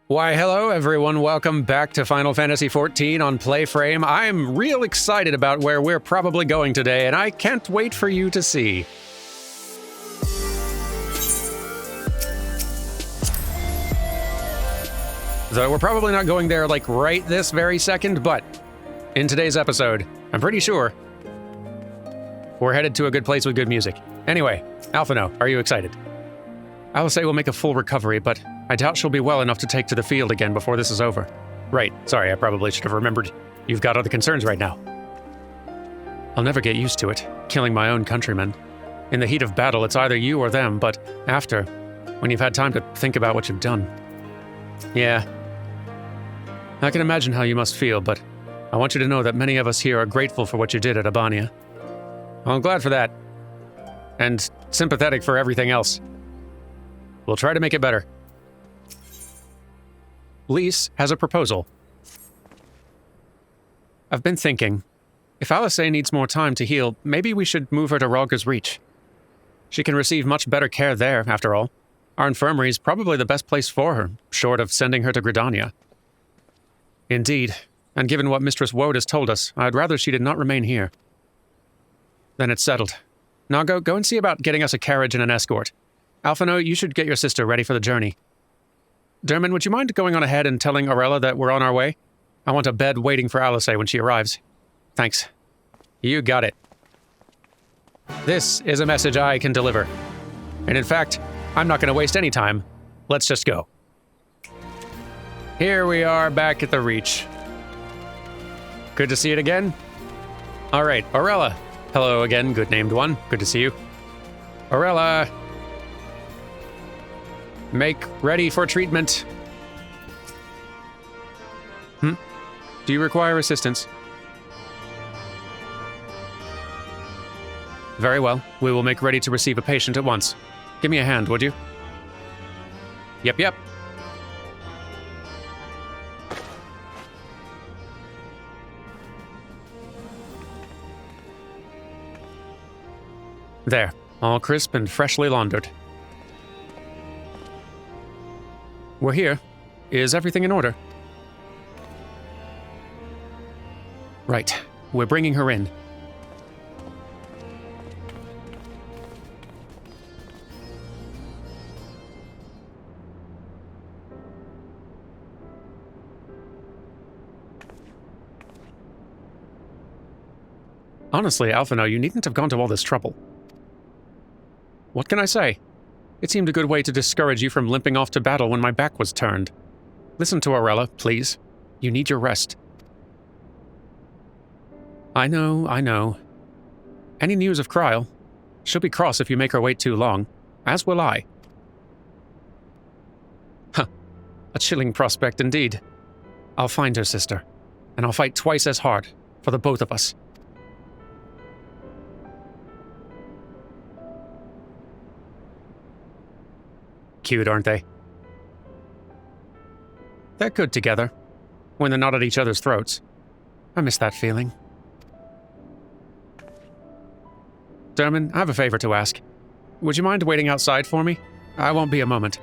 Why, hello everyone, welcome back to Final Fantasy XIV on PlayFrame. I'm real excited about where we're probably going today, and I can't wait for you to see. Though we're probably not going there like right this very second, but in today's episode, I'm pretty sure we're headed to a good place with good music. Anyway, Alphino, are you excited? I'll say we'll make a full recovery, but I doubt she'll be well enough to take to the field again before this is over. Right, sorry, I probably should have remembered. You've got other concerns right now. I'll never get used to it, killing my own countrymen. In the heat of battle, it's either you or them, but after, when you've had time to think about what you've done. Yeah. I can imagine how you must feel, but I want you to know that many of us here are grateful for what you did at Albania. Well, I'm glad for that. And sympathetic for everything else. We'll try to make it better. Lise has a proposal. I've been thinking, if Alice needs more time to heal, maybe we should move her to Rhalgr's Reach. She can receive much better care there, after all. Our infirmary is probably the best place for her, short of sending her to Gridania. Indeed, and given what Mistress Woad has told us, I'd rather she did not remain here. Then it's settled. Now go and see about getting us a carriage and an escort. Alphino, you should get your sister ready for the journey. Dermot, would you mind going on ahead and telling Aurella that we're on our way? I want a bed waiting for Alice when she arrives. Thanks. You got it. This is a message I can deliver. And in fact, I'm not going to waste any time. Let's just go. Here we are back at the Reach. Good to see it again. All right, Aurella. Hello again, good named one. Good to see you. Aurella. Make ready for treatment. Do you require assistance? Very well. We will make ready to receive a patient at once. Give me a hand, would you? Yep. There, all crisp and freshly laundered. We're here. Is everything in order? Right. We're bringing her in. Honestly, Alphino, you needn't have gone to all this trouble. What can I say? It seemed a good way to discourage you from limping off to battle when my back was turned. Listen to Aurella, please. You need your rest. I know. Any news of Kryl? She'll be cross if you make her wait too long, as will I. A chilling prospect indeed. I'll find her, sister, and I'll fight twice as hard for the both of us. Cute, aren't they? They're good together, when they're not at each other's throats. I miss that feeling. Dermot, I have a favor to ask. Would you mind waiting outside for me? I won't be a moment.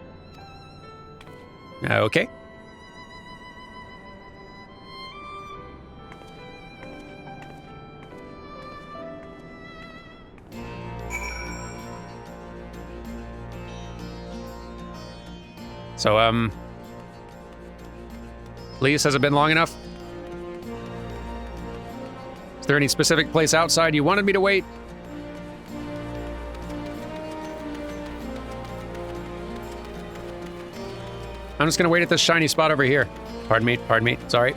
Okay. So, Lise, has it been long enough? Is there any specific place outside you wanted me to wait? I'm just gonna wait at this shiny spot over here. Pardon me, sorry.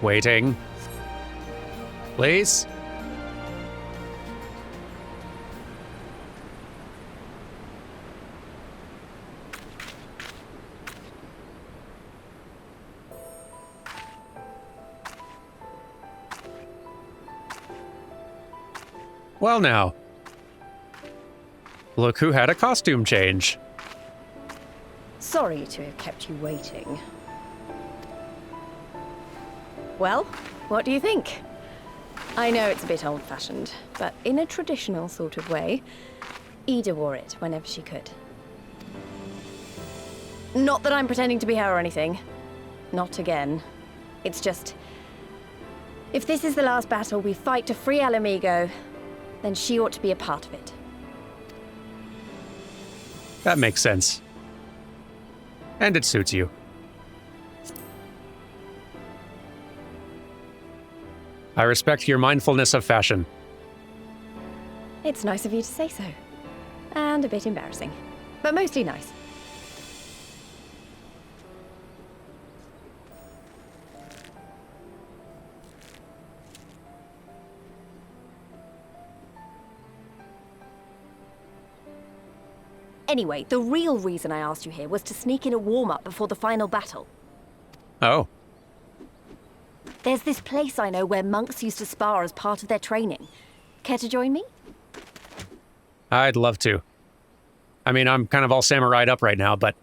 Waiting. Please? Well now. Look who had a costume change. Sorry to have kept you waiting. Well, what do you think? I know it's a bit old-fashioned, but in a traditional sort of way. Ida wore it whenever she could. Not that I'm pretending to be her or anything. Not again. It's just... if this is the last battle we fight to free Ala Mhigo, then she ought to be a part of it. That makes sense. And it suits you. I respect your mindfulness of fashion. It's nice of you to say so. And a bit embarrassing. But mostly nice. Anyway, the real reason I asked you here was to sneak in a warm-up before the final battle. Oh. There's this place I know where monks used to spar as part of their training. Care to join me? I'd love to. I mean, I'm kind of all samurai'd up right now, but...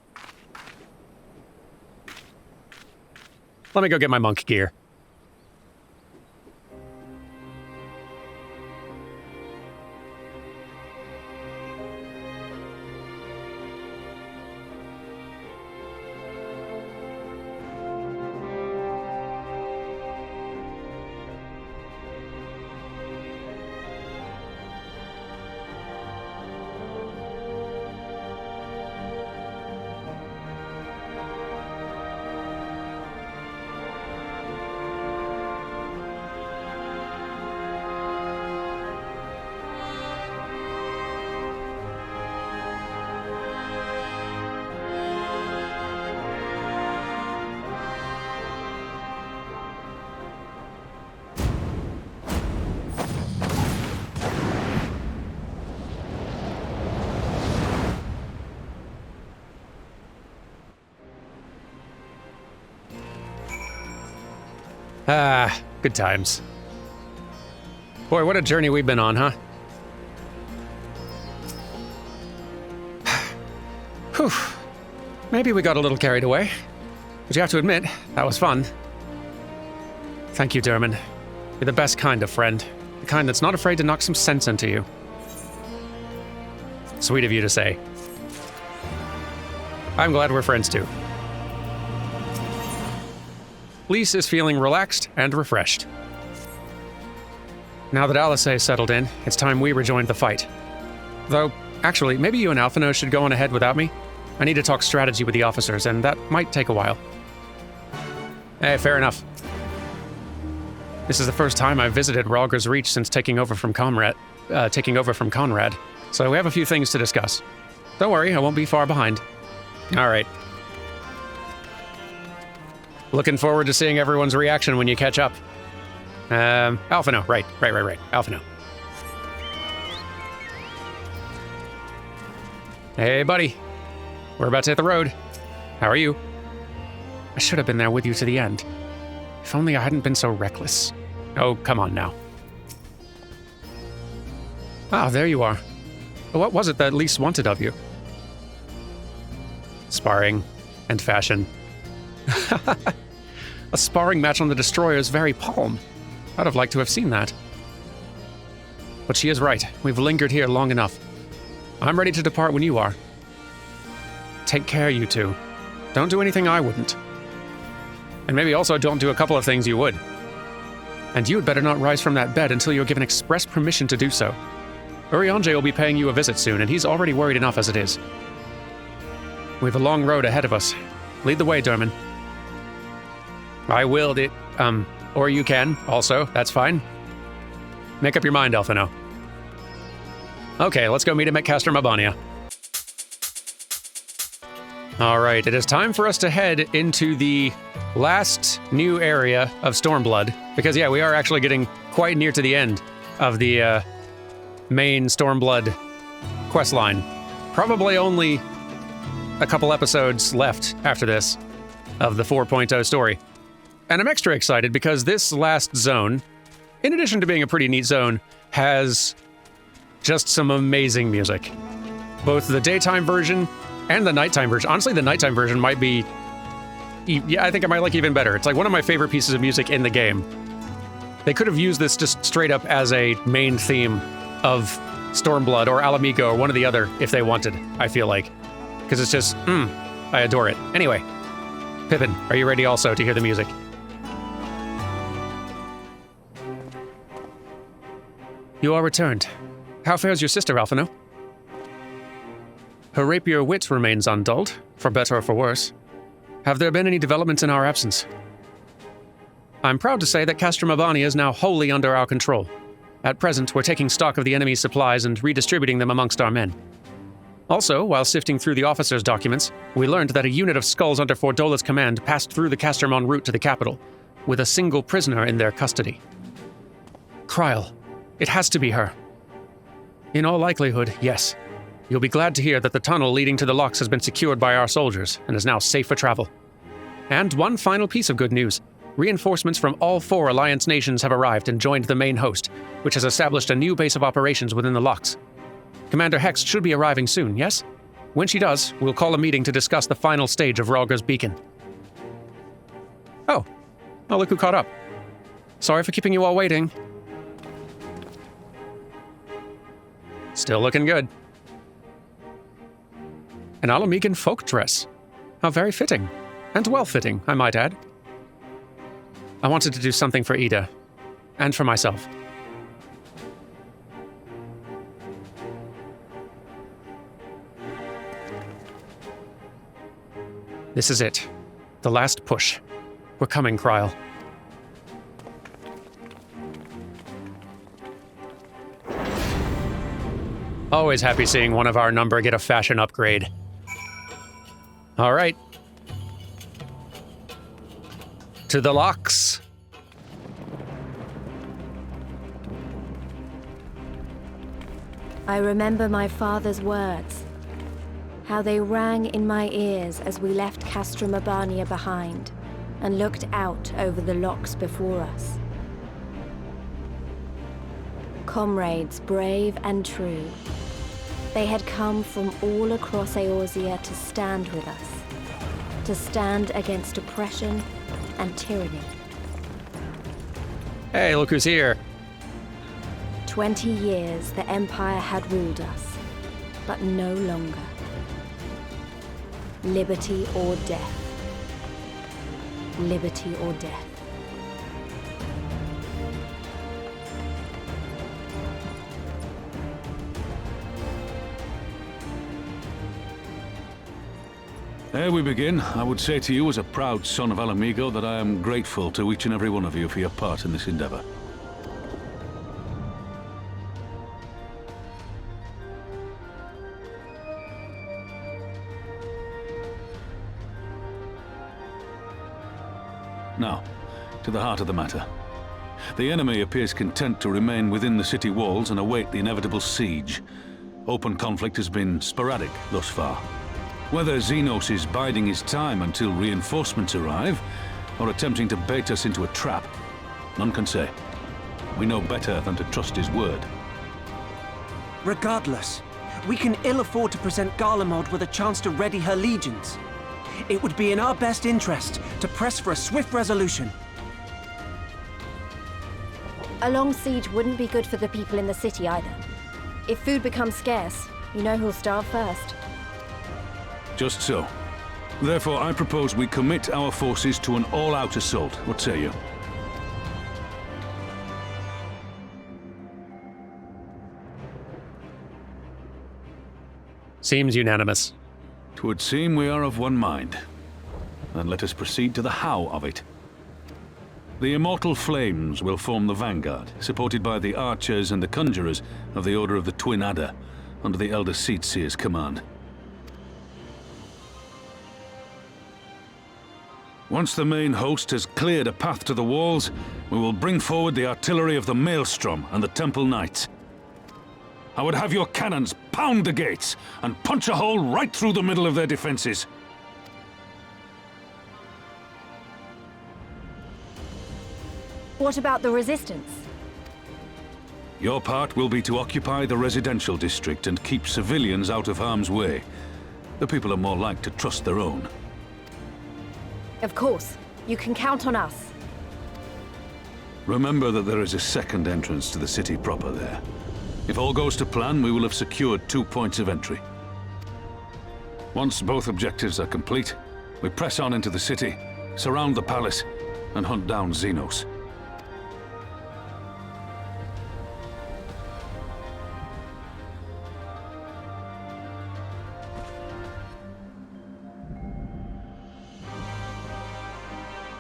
let me go get my monk gear. Ah, good times. Boy, what a journey we've been on, huh? Whew. Maybe we got a little carried away. But you have to admit, that was fun. Thank you, Derman. You're the best kind of friend. The kind that's not afraid to knock some sense into you. Sweet of you to say. I'm glad we're friends too. Lise is feeling relaxed and refreshed. Now that Alice is settled in, it's time we rejoined the fight. Though, actually, maybe you and Alphino should go on ahead without me. I need to talk strategy with the officers, and that might take a while. Hey, fair enough. This is the first time I've visited Rhalgr's Reach since taking over from Conrad, so we have a few things to discuss. Don't worry, I won't be far behind. All right. Looking forward to seeing everyone's reaction when you catch up. Alphino, right. Alphino. Hey, buddy. We're about to hit the road. How are you? I should have been there with you to the end. If only I hadn't been so reckless. Oh, come on now. Ah, there you are. What was it that Lise wanted of you? Sparring and fashion. A sparring match on the Destroyer's very palm. I'd have liked to have seen that. But she is right. We've lingered here long enough. I'm ready to depart when you are. Take care, you two. Don't do anything I wouldn't. And maybe also don't do a couple of things you would. And you had better not rise from that bed until you're given express permission to do so. Urianger will be paying you a visit soon, and he's already worried enough as it is. We have a long road ahead of us. Lead the way, Derman. I will, or you can, also. That's fine. Make up your mind, Alphino. Okay, let's go meet him at Castor Mabania. All right, it is time for us to head into the last new area of Stormblood. Because, yeah, we are actually getting quite near to the end of the main Stormblood questline. Probably only a couple episodes left after this of the 4.0 story. And I'm extra excited because this last zone, in addition to being a pretty neat zone, has just some amazing music. Both the daytime version and the nighttime version. Honestly, the nighttime version might be... yeah, I think I might like even better. It's like one of my favorite pieces of music in the game. They could have used this just straight up as a main theme of Stormblood or Ala Mhigo or one or the other if they wanted, I feel like. Because it's just, I adore it. Anyway, Pippin, are you ready also to hear the music? You are returned. How fares your sister, Alphino? Her rapier wit remains undulled, for better or for worse. Have there been any developments in our absence? I'm proud to say that Castrum Urbania is now wholly under our control. At present, we're taking stock of the enemy's supplies and redistributing them amongst our men. Also, while sifting through the officers' documents, we learned that a unit of skulls under Fordola's command passed through the Castrum en route to the capital, with a single prisoner in their custody. Kryl. It has to be her. In all likelihood, yes. You'll be glad to hear that the tunnel leading to the Lochs has been secured by our soldiers and is now safe for travel. And one final piece of good news. Reinforcements from all 4 Alliance nations have arrived and joined the main host, which has established a new base of operations within the Lochs. Commander Hex should be arriving soon, yes? When she does, we'll call a meeting to discuss the final stage of Rhalgr's beacon. Oh, look who caught up. Sorry for keeping you all waiting. Still looking good. An Ala Mhigan folk dress. How very fitting. And well-fitting, I might add. I wanted to do something for Ida. And for myself. This is it. The last push. We're coming, Kryl. Always happy seeing one of our number get a fashion upgrade. All right. To the Lochs. I remember my father's words. How they rang in my ears as we left Castrum Urbania behind and looked out over the Lochs before us. Comrades brave and true. They had come from all across Eorzea to stand with us, to stand against oppression and tyranny. Hey, look who's here. 20 years the Empire had ruled us, but no longer. Liberty or death. Liberty or death. Ere we begin, I would say to you as a proud son of Ala Mhigo that I am grateful to each and every one of you for your part in this endeavor. Now, to the heart of the matter. The enemy appears content to remain within the city walls and await the inevitable siege. Open conflict has been sporadic thus far. Whether Xenos is biding his time until reinforcements arrive, or attempting to bait us into a trap, none can say. We know better than to trust his word. Regardless, we can ill afford to present Garlemald with a chance to ready her legions. It would be in our best interest to press for a swift resolution. A long siege wouldn't be good for the people in the city either. If food becomes scarce, you know who'll starve first. Just so. Therefore, I propose we commit our forces to an all-out assault. What say you? Seems unanimous. 'Twould seem we are of one mind. Then let us proceed to the how of it. The Immortal Flames will form the vanguard, supported by the archers and the conjurers of the Order of the Twin Adder, under the Elder Seatseer's command. Once the main host has cleared a path to the walls, we will bring forward the artillery of the Maelstrom and the Temple Knights. I would have your cannons pound the gates and punch a hole right through the middle of their defenses. What about the resistance? Your part will be to occupy the residential district and keep civilians out of harm's way. The people are more like to trust their own. Of course. You can count on us. Remember that there is a second entrance to the city proper there. If all goes to plan, we will have secured 2 points of entry. Once both objectives are complete, we press on into the city, surround the palace, and hunt down Xenos.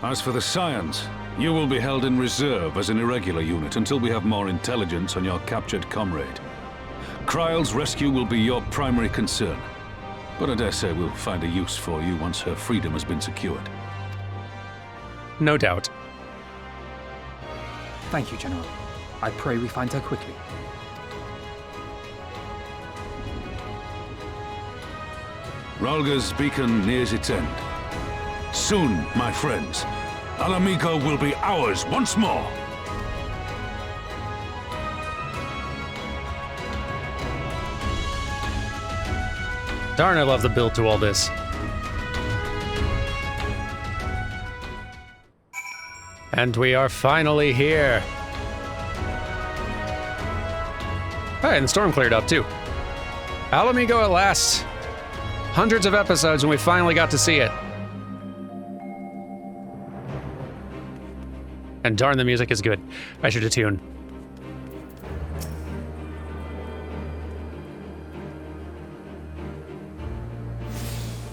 As for the Scions, you will be held in reserve as an irregular unit until we have more intelligence on your captured comrade. Kryle's rescue will be your primary concern, but I dare say we'll find a use for you once her freedom has been secured. No doubt. Thank you, General. I pray we find her quickly. Rhalga's beacon nears its end. Soon, my friends, Ala Mhigo will be ours once more! Darn, I love the build to all this. And we are finally here. Hey, and the storm cleared up too. Ala Mhigo at last. Hundreds of episodes and we finally got to see it. And darn, the music is good. I should attune.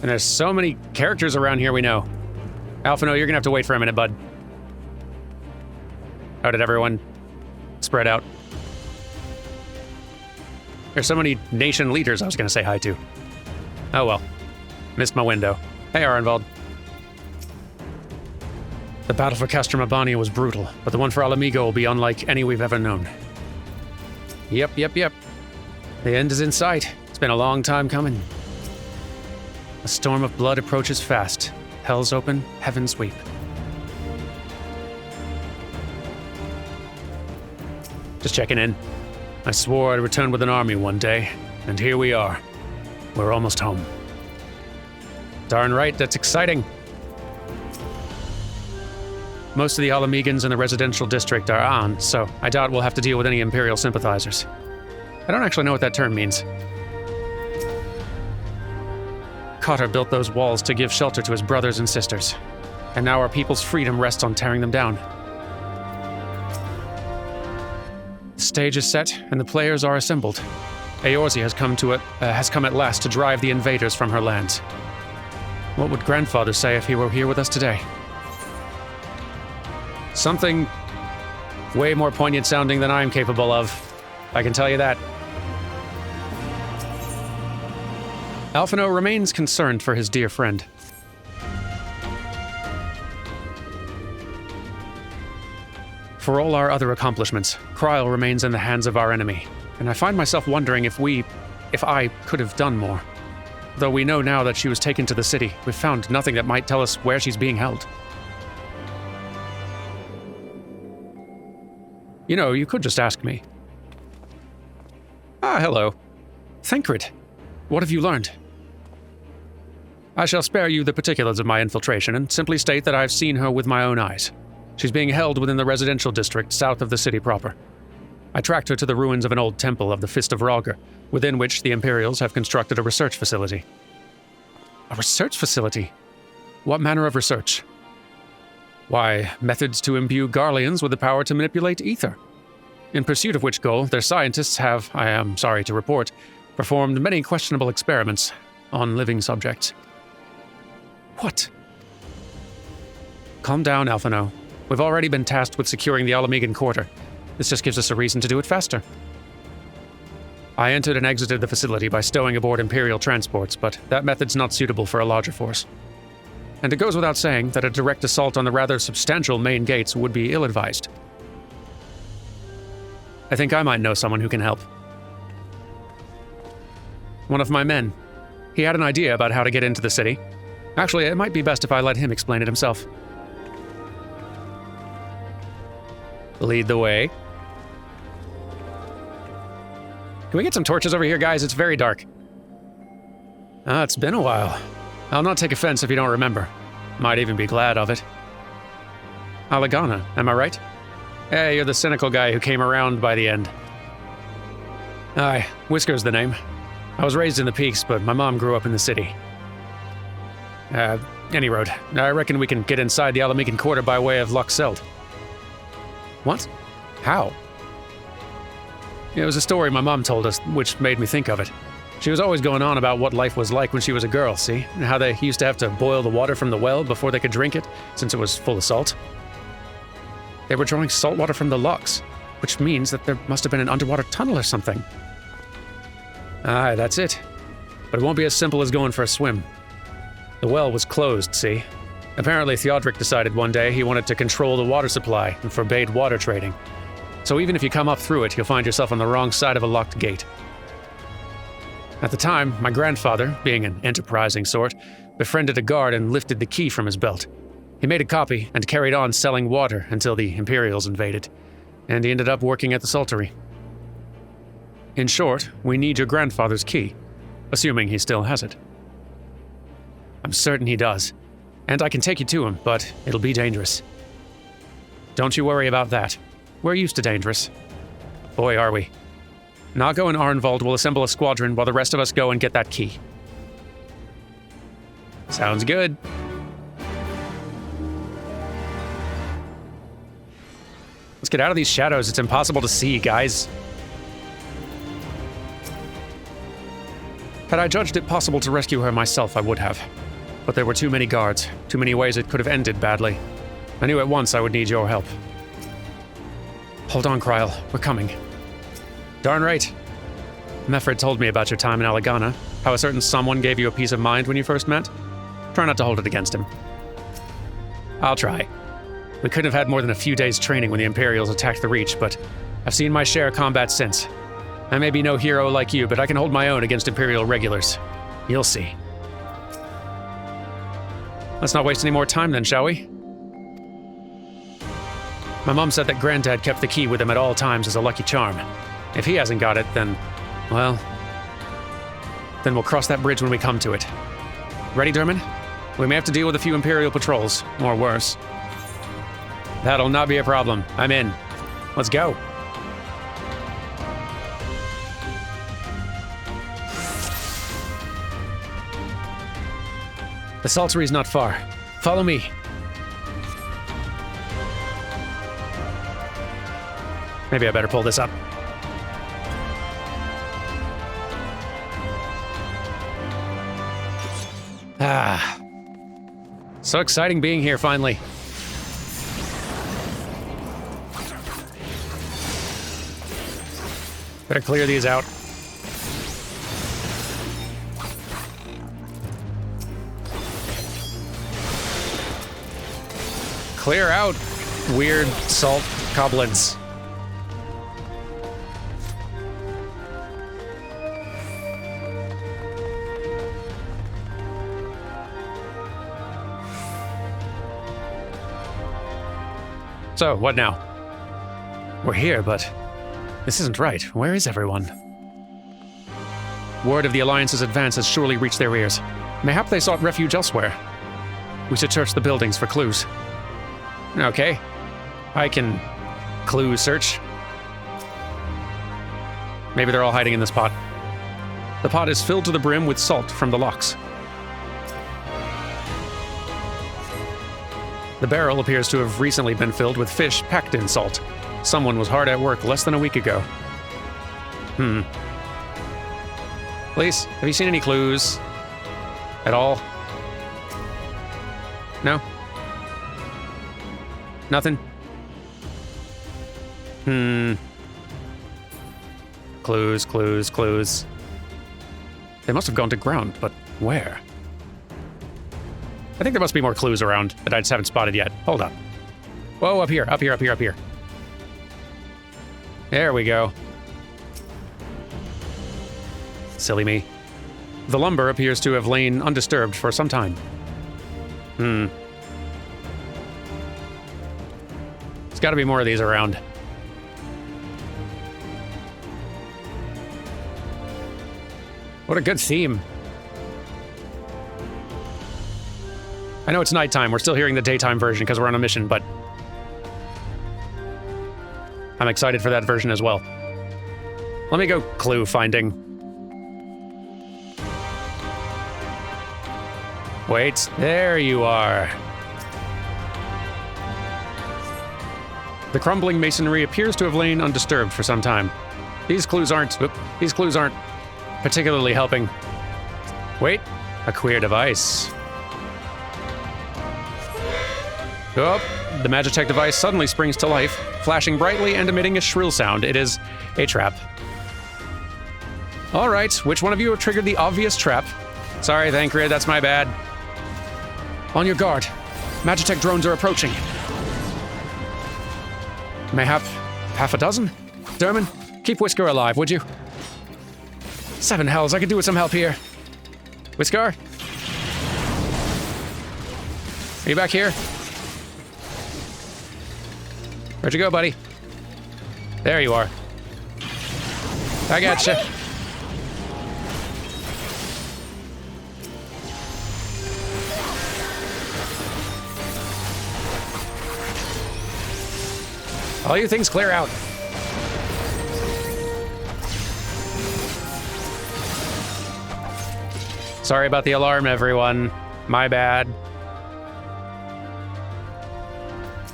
And there's so many characters around here we know. Alphino, you're gonna have to wait for a minute, bud. How did everyone spread out? There's so many nation leaders I was gonna say hi to. Oh well. Missed my window. Hey, Arenvald. The battle for Castrum Abania was brutal, but the one for Ala Mhigo will be unlike any we've ever known. Yep. The end is in sight. It's been a long time coming. A storm of blood approaches fast. Hell's open, heavens weep. Just checking in. I swore I'd return with an army one day, and here we are. We're almost home. Darn right, that's exciting. Most of the Ala Mhigans in the residential district are on, so I doubt we'll have to deal with any Imperial sympathizers. I don't actually know what that term means. Cotter built those walls to give shelter to his brothers and sisters, and now our people's freedom rests on tearing them down. The stage is set, and the players are assembled. Eorzea has come at last to drive the invaders from her lands. What would Grandfather say if he were here with us today? Something way more poignant sounding than I'm capable of. I can tell you that. Alphino remains concerned for his dear friend. For all our other accomplishments, Kryle remains in the hands of our enemy, and I find myself wondering if I could have done more. Though we know now that she was taken to the city, we've found nothing that might tell us where she's being held. You know, you could just ask me. Ah, hello. Thancred, what have you learned? I shall spare you the particulars of my infiltration and simply state that I've seen her with my own eyes. She's being held within the residential district south of the city proper. I tracked her to the ruins of an old temple of the Fist of Rhalga, within which the Imperials have constructed a research facility. A research facility? What manner of research? Why, methods to imbue Garleans with the power to manipulate ether. In pursuit of which goal, their scientists have, I am sorry to report, performed many questionable experiments on living subjects. What? Calm down, Alphino. We've already been tasked with securing the Ala Mhigan quarter. This just gives us a reason to do it faster. I entered and exited the facility by stowing aboard Imperial transports, but that method's not suitable for a larger force. And it goes without saying that a direct assault on the rather substantial main gates would be ill-advised. I think I might know someone who can help. One of my men. He had an idea about how to get into the city. Actually, it might be best if I let him explain it himself. Lead the way. Can we get some torches over here, guys? It's very dark. Ah, it's been a while. I'll not take offense if you don't remember. Might even be glad of it. Alagana, am I right? Hey, you're the cynical guy who came around by the end. Aye, Whisker's the name. I was raised in the peaks, but my mom grew up in the city. Any road. I reckon we can get inside the Ala Mhigo quarter by way of Lochs. What? How? It was a story my mom told us, which made me think of it. She was always going on about what life was like when she was a girl, see? And how they used to have to boil the water from the well before they could drink it, since it was full of salt. They were drawing salt water from the Lochs, which means that there must have been an underwater tunnel or something. Aye, that's it. But it won't be as simple as going for a swim. The well was closed, see? Apparently Theodric decided one day he wanted to control the water supply and forbade water trading. So even if you come up through it, you'll find yourself on the wrong side of a locked gate. At the time, my grandfather, being an enterprising sort, befriended a guard and lifted the key from his belt. He made a copy and carried on selling water until the Imperials invaded, and he ended up working at the saltery. In short, we need your grandfather's key, assuming he still has it. I'm certain he does, and I can take you to him, but it'll be dangerous. Don't you worry about that. We're used to dangerous. Boy, are we. Nago and Arnvald will assemble a squadron while the rest of us go and get that key. Sounds good. Let's get out of these shadows. It's impossible to see, guys. Had I judged it possible to rescue her myself, I would have. But there were too many guards, too many ways it could have ended badly. I knew at once I would need your help. Hold on, Kryl. We're coming. Darn right. Meffred told me about your time in Alagana, how a certain someone gave you a peace of mind when you first met. Try not to hold it against him. I'll try. We couldn't have had more than a few days training when the Imperials attacked the Reach, but I've seen my share of combat since. I may be no hero like you, but I can hold my own against Imperial regulars. You'll see. Let's not waste any more time then, shall we? My mom said that Granddad kept the key with him at all times as a lucky charm. If he hasn't got it, then, well, then we'll cross that bridge when we come to it. Ready, Dermot? We may have to deal with a few Imperial patrols, or worse. That'll not be a problem. I'm in. Let's go. The saltery's not far. Follow me. Maybe I better pull this up. Ah. So exciting being here finally. Better clear these out. Clear out, weird salt goblins. So, what now? We're here, but this isn't right. Where is everyone? Word of the Alliance's advance has surely reached their ears. Mayhap they sought refuge elsewhere. We should search the buildings for clues. Okay. I can clue search. Maybe they're all hiding in this pot. The pot is filled to the brim with salt from the Lochs. The barrel appears to have recently been filled with fish packed in salt. Someone was hard at work less than a week ago. Police, have you seen any clues? At all? No? Nothing? Clues, clues, clues. They must have gone to ground, but where? I think there must be more clues around that I just haven't spotted yet. Hold up. Whoa, up here, up here, up here, up here. There we go. Silly me. The lumber appears to have lain undisturbed for some time. There's gotta be more of these around. What a good theme. I know it's nighttime, we're still hearing the daytime version because we're on a mission, but I'm excited for that version as well. Let me go clue finding. Wait, there you are. The crumbling masonry appears to have lain undisturbed for some time. These clues aren't particularly helping. Wait, a queer device. Oh, the Magitech device suddenly springs to life, flashing brightly and emitting a shrill sound. It is a trap. All right, which one of you have triggered the obvious trap? Sorry, Thancred, that's my bad. On your guard. Magitech drones are approaching. Mayhap half a dozen? Derman, keep Whisker alive, would you? 7 hells, I could do with some help here. Whisker? Are you back here? Where'd you go, buddy? There you are. I gotcha. All you things clear out. Sorry about the alarm, everyone. My bad.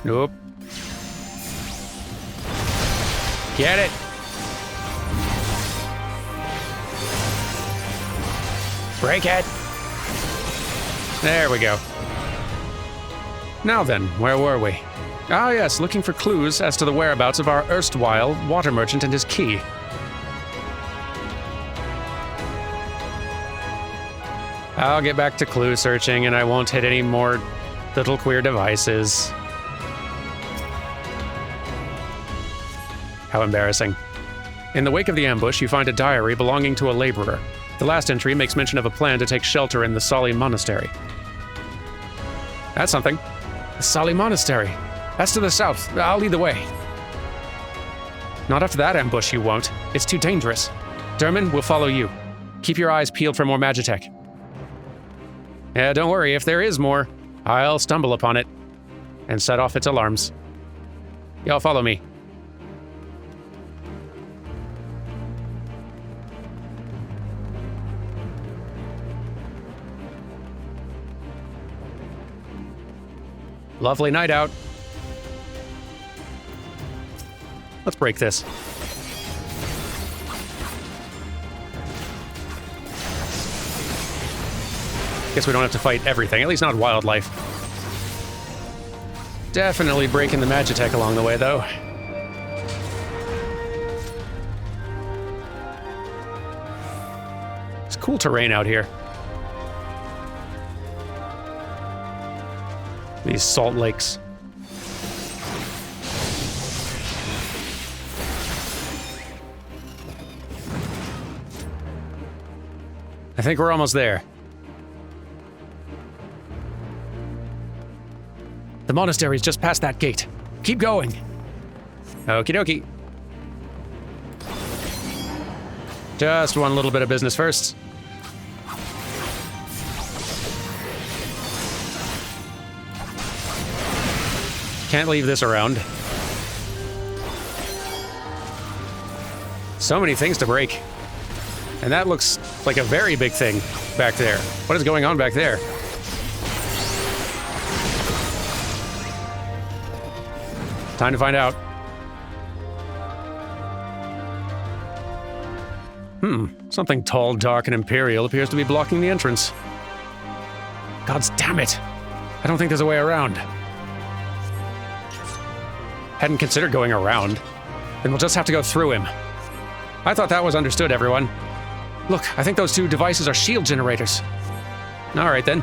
Nope. Get it. Break it. There we go. Now then, where were we? Ah yes, looking for clues as to the whereabouts of our erstwhile water merchant and his key. I'll get back to clue searching and I won't hit any more little queer devices. How embarrassing. In the wake of the ambush, you find a diary belonging to a laborer. The last entry makes mention of a plan to take shelter in the Sali Monastery. That's something. The Sali Monastery. That's to the south. I'll lead the way. Not after that ambush, you won't. It's too dangerous. Derman, we'll follow you. Keep your eyes peeled for more Magitech. Yeah, don't worry. If there is more, I'll stumble upon it and set off its alarms. Y'all follow me. Lovely night out. Let's break this. Guess we don't have to fight everything, at least not wildlife. Definitely breaking the Magitech along the way, though. It's cool terrain out here. These salt lakes. I think we're almost there. The monastery's just past that gate. Keep going. Okie dokie. Just one little bit of business first. Can't leave this around. So many things to break. And that looks like a very big thing back there. What is going on back there? Time to find out. Something tall, dark, and imperial appears to be blocking the entrance. Gods damn it! I don't think there's a way around. Hadn't considered going around. Then we'll just have to go through him. I thought that was understood, everyone. Look, I think those 2 devices are shield generators. All right, then.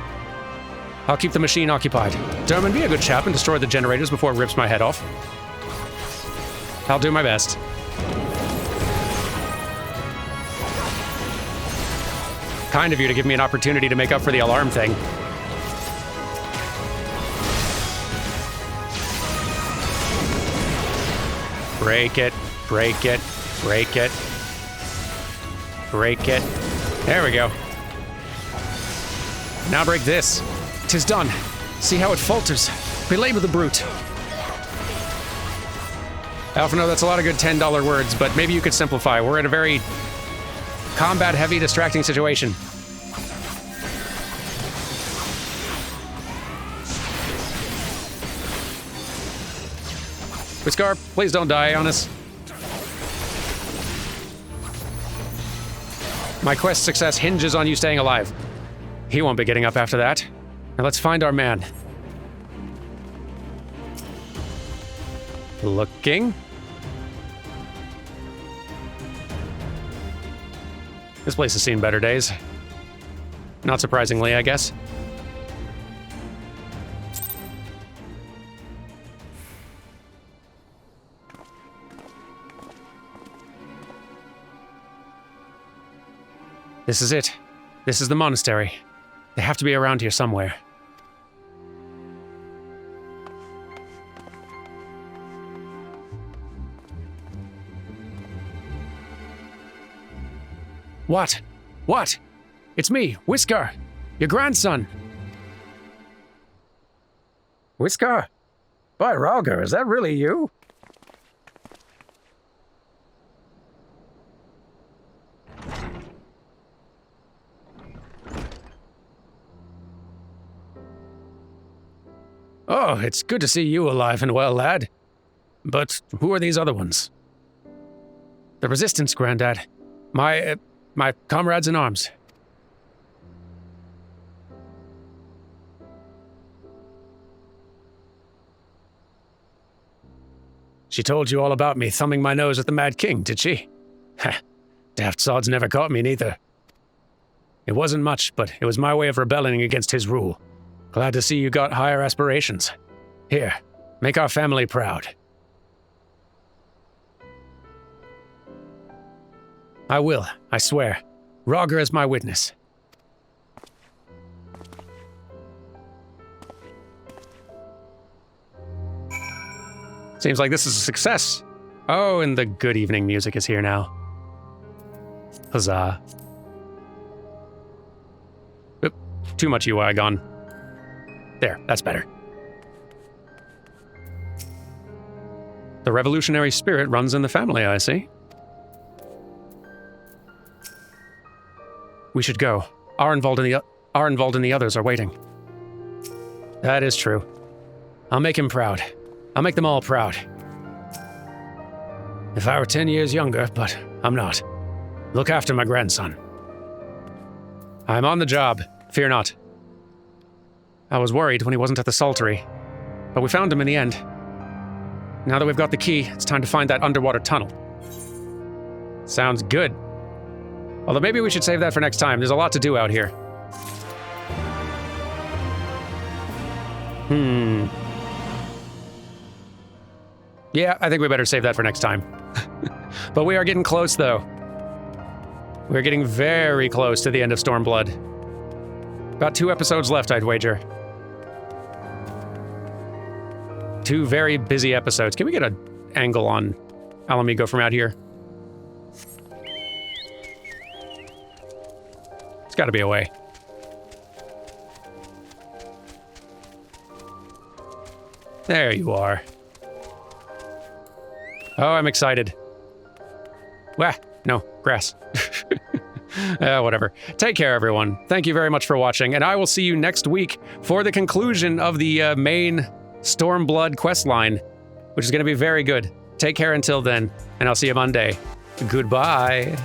I'll keep the machine occupied. Derman, be a good chap and destroy the generators before it rips my head off. I'll do my best. Kind of you to give me an opportunity to make up for the alarm thing. Break it, break it, break it. Break it. There we go. Now break this. 'Tis done. See how it falters. Belabor the brute. Alphino, that's a lot of good $10 words, but maybe you could simplify. We're in a very combat-heavy, distracting situation. Whiskar, please don't die on us. My quest success hinges on you staying alive. He won't be getting up after that. Now let's find our man. Looking. This place has seen better days. Not surprisingly, I guess. This is it. This is the monastery. They have to be around here somewhere. What? What? It's me, Whiskar, your grandson. Whiskar? By Ralgar, is that really you? Oh, it's good to see you alive and well, lad. But who are these other ones? The Resistance, Grandad. My comrades in arms. She told you all about me thumbing my nose at the Mad King, did she? Ha! Daft sods never caught me neither. It wasn't much, but it was my way of rebelling against his rule. Glad to see you got higher aspirations. Here, make our family proud. I will, I swear. Ralgar is my witness. Seems like this is a success. Oh, and the good evening music is here now. Huzzah. Oop, too much UI gone. There, that's better. The revolutionary spirit runs in the family, I see. We should go. Arnvald and the others are waiting. That is true. I'll make him proud. I'll make them all proud. If I were 10 years younger, but I'm not. Look after my grandson. I'm on the job. Fear not. I was worried when he wasn't at the Saltery, but we found him in the end. Now that we've got the key, it's time to find that underwater tunnel. Sounds good. Although maybe we should save that for next time. There's a lot to do out here. Yeah, I think we better save that for next time. But we are getting close, though. We're getting very close to the end of Stormblood. About 2 episodes left, I'd wager. 2 very busy episodes. Can we get an angle on Ala Mhigo from out here? There's got to be a way. There you are. Oh, I'm excited. Wah, no, grass. Whatever. Take care, everyone. Thank you very much for watching, and I will see you next week for the conclusion of the main Stormblood questline, which is going to be very good. Take care until then, and I'll see you Monday. Goodbye.